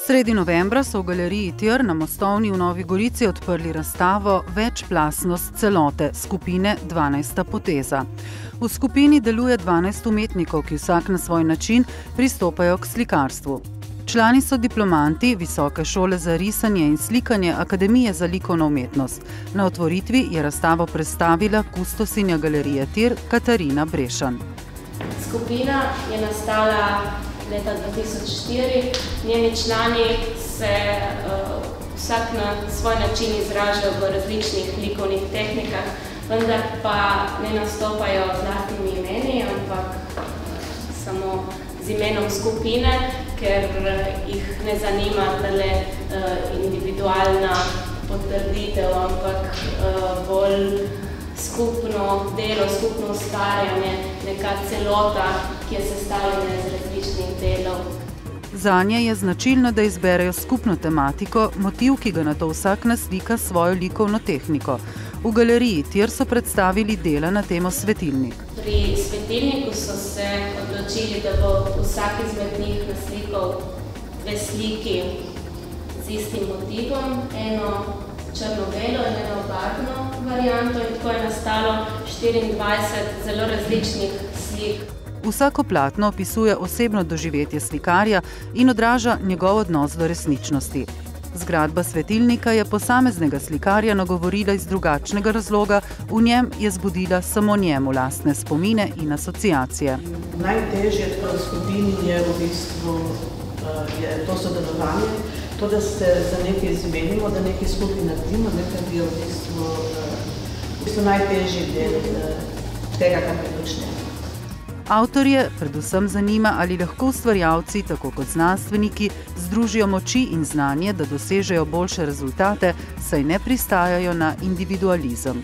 Sredi novembra so v galeriji Tir na Mostovni v Novi Gorici odprli razstavo Večplastnost celote skupine 12. poteza. V skupini deluje 12 umetnikov, ki vsak na svoj način pristopajo k slikarstvu. Člani so diplomanti Visoke šole za risanje in slikanje Akademije za likovno umetnost. Na otvoritvi je razstavo predstavila kustosinja galerije Tir Katarina Brešan. Skupina je nastala leta 2004. Njeni člani se vsak na svoj način izražajo v različnih likovnih tehnikah, vendar pa ne nastopajo z lastnimi imeni, ampak samo z imenom skupine, ker jih ne zanima tale individualna potrditev, ampak bolj skupno delo, skupno ustvarjanje, neka celota, ki je sestavljena iz različnih delov. Zanje je značilno, da izberejo skupno tematiko, motiv, ki ga nato vsak naslika s svojo likovno tehniko. V galeriji Tir so predstavili dela na temo svetilnik. Pri svetilniku so se odločili, da bo vsak izmed njih naslikal dve sliki z istim motivom, eno črno-belo in eno barvno varianto, in tako je nastalo 24 zelo različnih slik. Vsako platno opisuje osebno doživetje slikarja in odraža njegov odnos do resničnosti. Zgradba svetilnika je posameznega slikarja nagovorila iz drugačnega razloga, v njem je zbudila samo njemu lastne spomine in asociacije. Najtežje v skupini je v bistvu to sodelovanje, to, da se za nekaj izmenimo, da nekaj skupaj naredimo, nekaj je v bistvu najtežji del tega, kar počnemo. Avtorje predvsem zanima, ali lahko ustvarjalci, tako kot znanstveniki, združijo moči in znanje, da dosežejo boljše rezultate, saj ne pristajajo na individualizem.